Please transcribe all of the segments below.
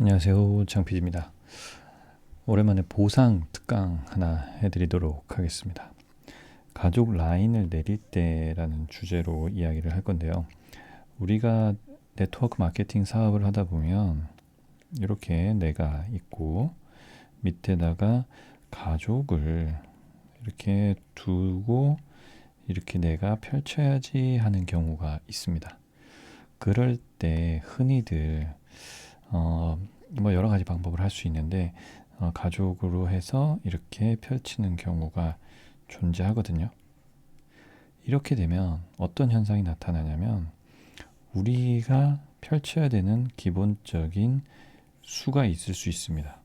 안녕하세요. 장PD입니다. 오랜만에 보상 특강 하나 해드리도록 하겠습니다. 가족 라인을 내릴 때라는 주제로 이야기를 할 건데요. 우리가 네트워크 마케팅 사업을 하다 보면 이렇게 내가 있고 밑에다가 가족을 이렇게 두고 이렇게 내가 펼쳐야지 하는 경우가 있습니다. 그럴 때 흔히들 뭐 여러 가지 방법을 할 수 있는데 가족으로 해서 이렇게 펼치는 경우가 존재하거든요. 이렇게 되면 어떤 현상이 나타나냐면 우리가 펼쳐야 되는 기본적인 수가 있을 수 있습니다.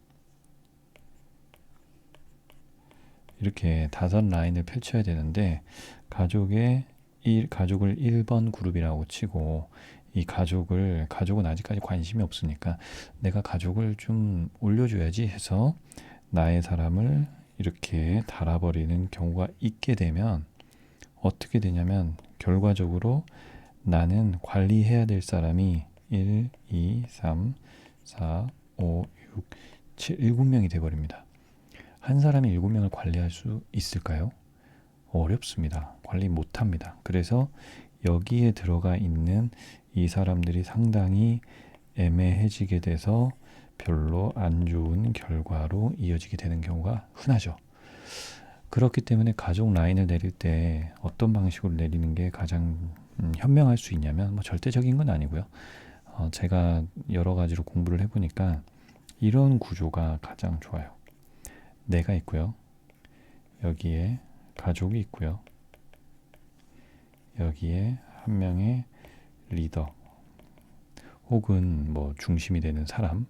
이렇게 5라인을 펼쳐야 되는데 가족을 1번 그룹이라고 치고 이 가족은 아직까지 관심이 없으니까 내가 가족을 좀 올려줘야지 해서 나의 사람을 이렇게 달아버리는 경우가 있게 되면 어떻게 되냐면 결과적으로 나는 관리해야 될 사람이 1, 2, 3, 4, 5, 6, 7, 7명이 돼버립니다. 한 사람이 7명을 관리할 수 있을까요? 어렵습니다. 관리 못합니다. 그래서 여기에 들어가 있는 이 사람들이 상당히 애매해지게 돼서 별로 안 좋은 결과로 이어지게 되는 경우가 흔하죠. 그렇기 때문에 가족 라인을 내릴 때 어떤 방식으로 내리는 게 가장 현명할 수 있냐면 뭐 절대적인 건 아니고요. 제가 여러 가지로 공부를 해보니까 이런 구조가 가장 좋아요. 내가 있고요. 여기에 가족이 있고요. 여기에 한 명의 리더 혹은 뭐 중심이 되는 사람이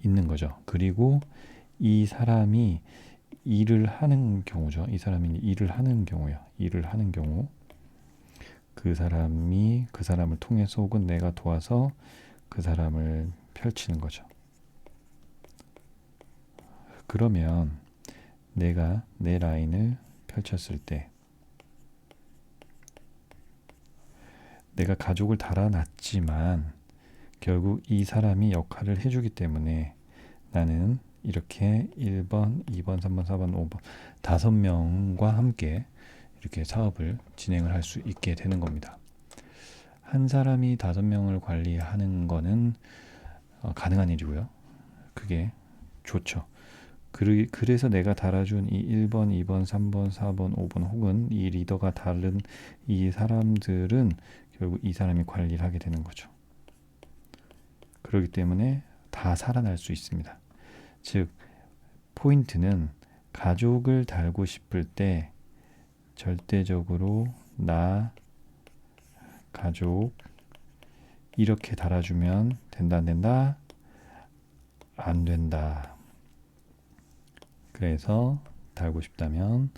있는 거죠. 그리고 이 사람이 일을 하는 경우죠. 이 사람이 일을 하는 경우요. 일을 하는 경우 그 사람이 그 사람을 통해서 혹은 내가 도와서 그 사람을 펼치는 거죠. 그러면 내가 내 라인을 펼쳤을 때 내가 가족을 달아놨지만 결국 이 사람이 역할을 해주기 때문에 나는 이렇게 1번, 2번, 3번, 4번, 5번 5명과 함께 이렇게 사업을 진행을 할 수 있게 되는 겁니다. 한 사람이 5명을 관리하는 거는 가능한 일이고요. 그게 좋죠. 그래서 내가 달아준 이 1번, 2번, 3번, 4번, 5번 혹은 이 리더가 다른 이 사람들은 결국 이 사람이 관리를 하게 되는 거죠. 그렇기 때문에 다 살아날 수 있습니다. 즉 포인트는 가족을 달고 싶을 때 절대적으로 나, 가족 이렇게 달아주면 된다 안 된다? 안 된다. 그래서 달고 싶다면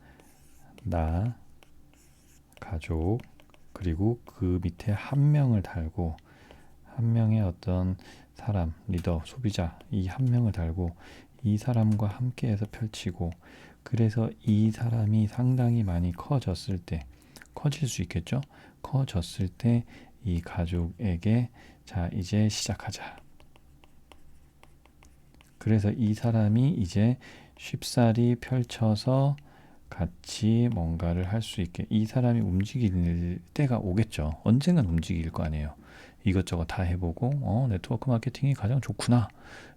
나, 가족 그리고 그 밑에 한 명을 달고 한 명의 어떤 사람, 리더, 소비자 이 한 명을 달고 이 사람과 함께해서 펼치고 그래서 이 사람이 상당히 많이 커졌을 때 커질 수 있겠죠. 커졌을 때 이 가족에게 자 이제 시작하자. 그래서 이 사람이 이제 쉽사리 펼쳐서 같이 뭔가를 할 수 있게 이 사람이 움직일 때가 오겠죠. 언젠간 움직일 거 아니에요. 이것저것 다 해보고 네트워크 마케팅이 가장 좋구나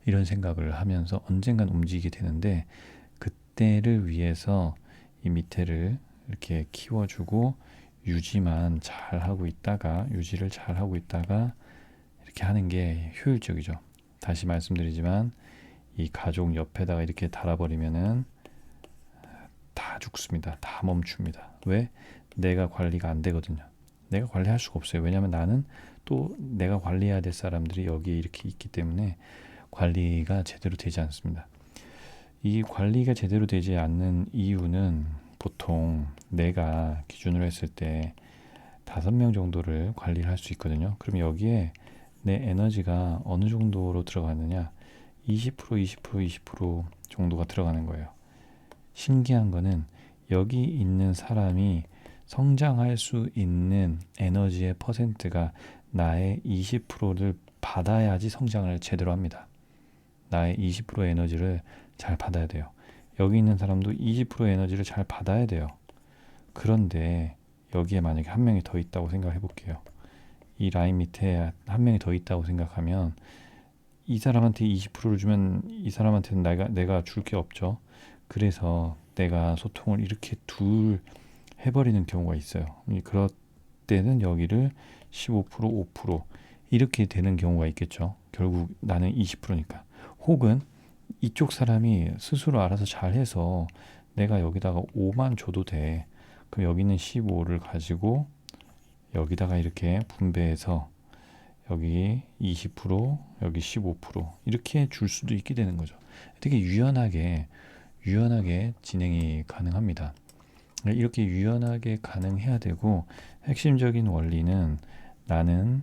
이런 생각을 하면서 언젠간 움직이게 되는데 그때를 위해서 이 밑에를 이렇게 키워주고 유지를 잘 하고 있다가 이렇게 하는 게 효율적이죠. 다시 말씀드리지만 이 가족 옆에다가 이렇게 달아버리면은 다 죽습니다. 다 멈춥니다. 왜? 내가 관리가 안 되거든요. 내가 관리할 수가 없어요. 왜냐하면 나는 또 내가 관리해야 될 사람들이 여기에 이렇게 있기 때문에 관리가 제대로 되지 않습니다. 이 관리가 제대로 되지 않는 이유는 보통 내가 기준으로 했을 때 5명 정도를 관리를 할 수 있거든요. 그럼 여기에 내 에너지가 어느 정도로 들어가느냐 20%, 20%, 20% 정도가 들어가는 거예요. 신기한 거는 여기 있는 사람이 성장할 수 있는 에너지의 퍼센트가 나의 20%를 받아야지 성장을 제대로 합니다. 나의 20% 에너지를 잘 받아야 돼요. 여기 있는 사람도 20% 에너지를 잘 받아야 돼요. 그런데 여기에 만약에 한 명이 더 있다고 생각해 볼게요. 이 라인 밑에 한 명이 더 있다고 생각하면 이 사람한테 20%를 주면 이 사람한테는 내가 줄 게 없죠. 그래서 내가 소통을 이렇게 해버리는 경우가 있어요. 그럴 때는 여기를 15%, 5% 이렇게 되는 경우가 있겠죠. 결국 나는 20%니까. 혹은 이쪽 사람이 스스로 알아서 잘해서 내가 여기다가 5만 줘도 돼. 그럼 여기는 15를 가지고 여기다가 이렇게 분배해서 여기 20%, 여기 15% 이렇게 줄 수도 있게 되는 거죠. 되게 유연하게 진행이 가능합니다. 이렇게 유연하게 가능해야 되고, 핵심적인 원리는 나는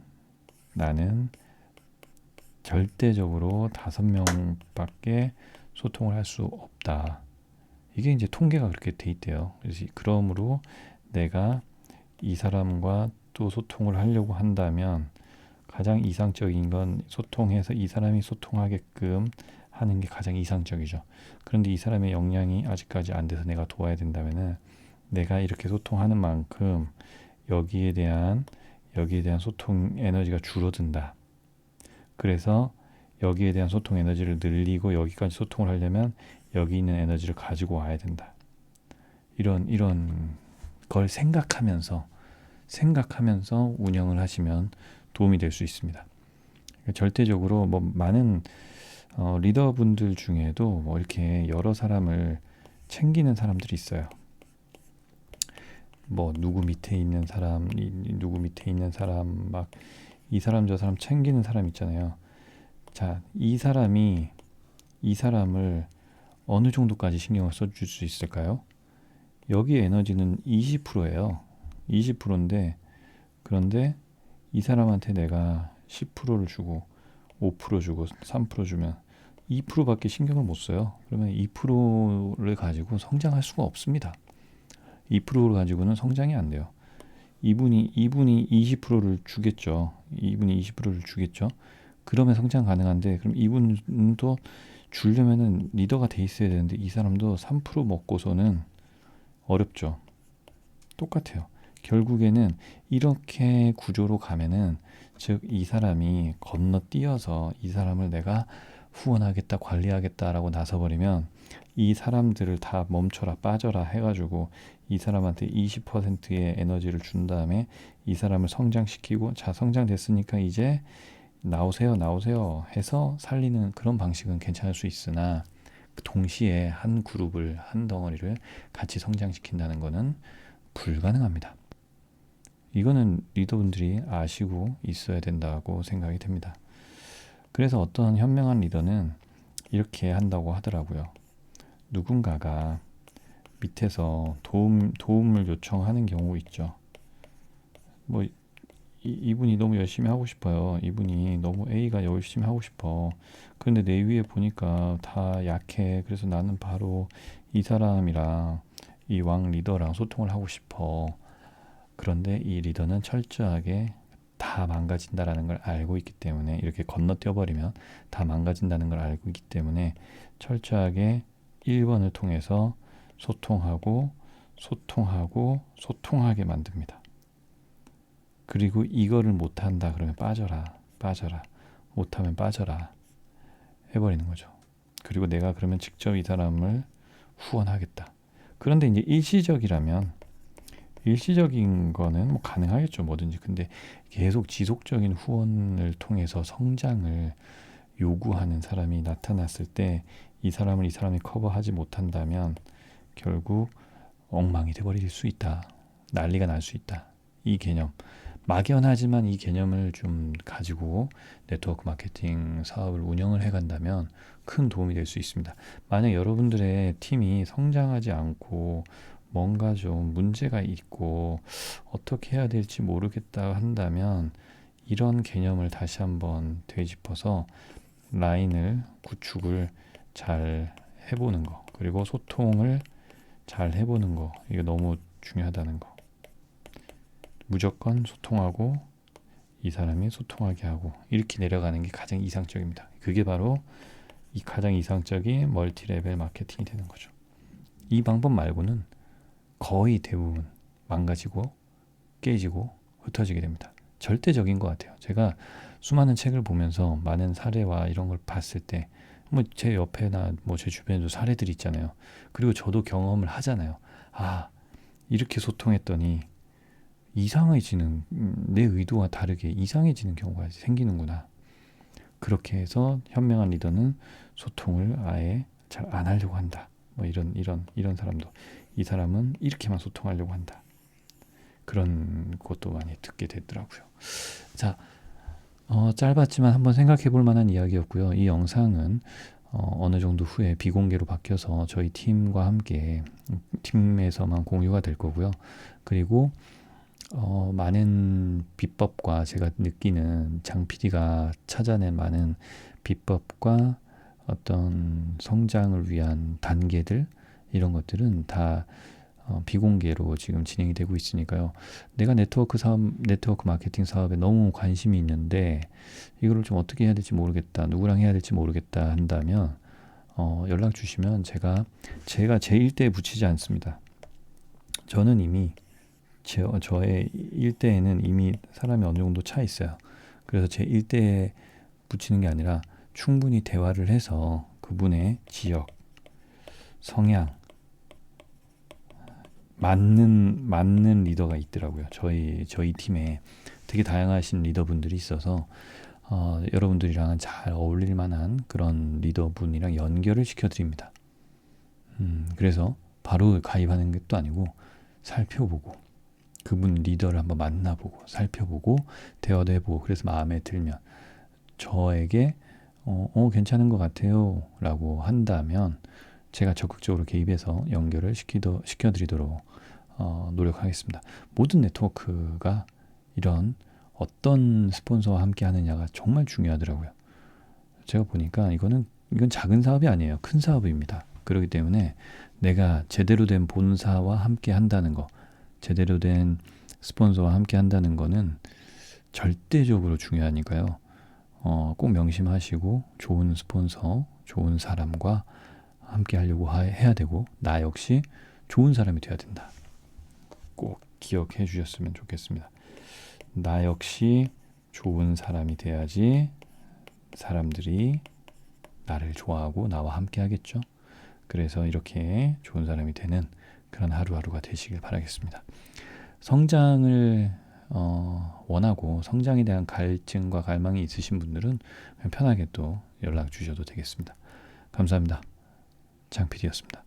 절대적으로 5명밖에 소통을 할 수 없다. 이게 이제 통계가 그렇게 돼 있대요. 그래서 그러므로 내가 이 사람과 또 소통을 하려고 한다면 가장 이상적인 건 소통해서 이 사람이 소통하게끔 하는 게 가장 이상적이죠. 그런데 이 사람의 역량이 아직까지 안 돼서 내가 도와야 된다면은 내가 이렇게 소통하는 만큼 여기에 대한 소통 에너지가 줄어든다. 그래서 여기에 대한 소통 에너지를 늘리고 여기까지 소통을 하려면 여기 있는 에너지를 가지고 와야 된다. 이런 걸 생각하면서 운영을 하시면 도움이 될 수 있습니다. 절대적으로 뭐 많은 리더분들 중에도 뭐 이렇게 여러 사람을 챙기는 사람들이 있어요. 뭐 누구 밑에 있는 사람, 누구 밑에 있는 사람, 막 이 사람 저 사람 챙기는 사람 있잖아요. 자, 이 사람을 어느 정도까지 신경을 써줄 수 있을까요? 여기 에너지는 20%예요. 20%인데 그런데 이 사람한테 내가 10%를 주고 5% 주고 3% 주면 2%밖에 신경을 못 써요. 그러면 2%를 가지고 성장할 수가 없습니다. 2%를 가지고는 성장이 안 돼요. 이분이 20%를 주겠죠. 이분이 20%를 주겠죠. 그러면 성장 가능한데, 그럼 이분도 주려면은 리더가 돼 있어야 되는데 이 사람도 3% 먹고서는 어렵죠. 똑같아요. 결국에는 이렇게 구조로 가면은, 즉 이 사람이 건너뛰어서 이 사람을 내가 후원하겠다, 관리하겠다라고 나서버리면 이 사람들을 다 멈춰라, 빠져라 해가지고 이 사람한테 20%의 에너지를 준 다음에 이 사람을 성장시키고, 자, 성장됐으니까 이제 나오세요 해서 살리는 그런 방식은 괜찮을 수 있으나, 동시에 한 그룹을, 한 덩어리를 같이 성장시킨다는 것은 불가능합니다. 이거는 리더분들이 아시고 있어야 된다고 생각이 됩니다. 그래서 어떤 현명한 리더는 이렇게 한다고 하더라고요. 누군가가 밑에서 도움을 요청하는 경우 있죠. 뭐 이분이 너무 열심히 하고 싶어요. 이분이 너무 A가 열심히 하고 싶어. 그런데 내 위에 보니까 다 약해. 그래서 나는 바로 이 사람이랑 이 왕 리더랑 소통을 하고 싶어. 그런데 이 리더는 철저하게 다 망가진다라는 걸 알고 있기 때문에, 이렇게 건너뛰어 버리면 다 망가진다는 걸 알고 있기 때문에 철저하게 1번을 통해서 소통하게 만듭니다. 그리고 이거를 못한다 그러면 빠져라 못하면 빠져라 해버리는 거죠. 그리고 내가 그러면 직접 이 사람을 후원하겠다. 그런데 이제 일시적인 거는 뭐 가능하겠죠, 뭐든지. 근데 계속 지속적인 후원을 통해서 성장을 요구하는 사람이 나타났을 때 이 사람이 커버하지 못한다면 결국 엉망이 돼버릴 수 있다. 난리가 날 수 있다. 이 개념. 막연하지만 이 개념을 좀 가지고 네트워크 마케팅 사업을 운영을 해간다면 큰 도움이 될 수 있습니다. 만약 여러분들의 팀이 성장하지 않고 뭔가 좀 문제가 있고 어떻게 해야 될지 모르겠다 한다면, 이런 개념을 다시 한번 되짚어서 라인을 구축을 잘 해보는 거, 그리고 소통을 잘 해보는 거, 이게 너무 중요하다는 거. 무조건 소통하고 이 사람이 소통하게 하고 이렇게 내려가는 게 가장 이상적입니다. 그게 바로 이 가장 이상적인 멀티 레벨 마케팅이 되는 거죠. 이 방법 말고는 거의 대부분 망가지고 깨지고 흩어지게 됩니다. 절대적인 것 같아요. 제가 수많은 책을 보면서 많은 사례와 이런 걸 봤을 때 뭐 제 옆에나 뭐 제 주변에도 사례들이 있잖아요. 그리고 저도 경험을 하잖아요. 아, 이렇게 소통했더니 이상해지는 내 의도와 다르게 이상해지는 경우가 생기는구나. 그렇게 해서 현명한 리더는 소통을 아예 잘 안 하려고 한다. 뭐 이런 사람도 이 사람은 이렇게만 소통하려고 한다. 그런 것도 많이 듣게 되더라고요. 자, 짧았지만 한번 생각해 볼 만한 이야기였고요. 이 영상은 어느 정도 후에 비공개로 바뀌어서 저희 팀과 함께 팀에서만 공유가 될 거고요. 그리고 많은 비법과 제가 느끼는 장 PD가 찾아낸 많은 비법과 어떤 성장을 위한 단계들 이런 것들은 다 비공개로 지금 진행이 되고 있으니까요. 내가 네트워크 마케팅 사업에 너무 관심이 있는데 이거를 좀 어떻게 해야 될지 모르겠다, 누구랑 해야 될지 모르겠다 한다면 연락 주시면 제가 제 일대에 붙이지 않습니다. 저는 이미 저의 일대에는 이미 사람이 어느 정도 차 있어요. 그래서 제 일대에 붙이는 게 아니라 충분히 대화를 해서 그분의 지역, 성향, 맞는 리더가 있더라고요. 저희 팀에 되게 다양하신 리더분들이 있어서 여러분들이랑은 잘 어울릴 만한 그런 리더분이랑 연결을 시켜드립니다. 그래서 바로 가입하는 것도 아니고 살펴보고 그분 리더를 한번 만나보고 살펴보고 대화도 해보고 그래서 마음에 들면 저에게 괜찮은 것 같아요 라고 한다면 제가 적극적으로 개입해서 연결을 시켜드리도록 노력하겠습니다. 모든 네트워크가 이런 어떤 스폰서와 함께 하느냐가 정말 중요하더라고요. 제가 보니까 이건 작은 사업이 아니에요. 큰 사업입니다. 그렇기 때문에 내가 제대로 된 본사와 함께 한다는 거, 제대로 된 스폰서와 함께 한다는 거는 절대적으로 중요하니까요. 꼭 명심하시고 좋은 스폰서, 좋은 사람과 함께 하려고 해야 되고 나 역시 좋은 사람이 되어야 된다. 꼭 기억해 주셨으면 좋겠습니다. 나 역시 좋은 사람이 돼야지 사람들이 나를 좋아하고 나와 함께 하겠죠. 그래서 이렇게 좋은 사람이 되는 그런 하루하루가 되시길 바라겠습니다. 성장을 원하고 성장에 대한 갈증과 갈망이 있으신 분들은 편하게 또 연락 주셔도 되겠습니다. 감사합니다. 장 PD였습니다.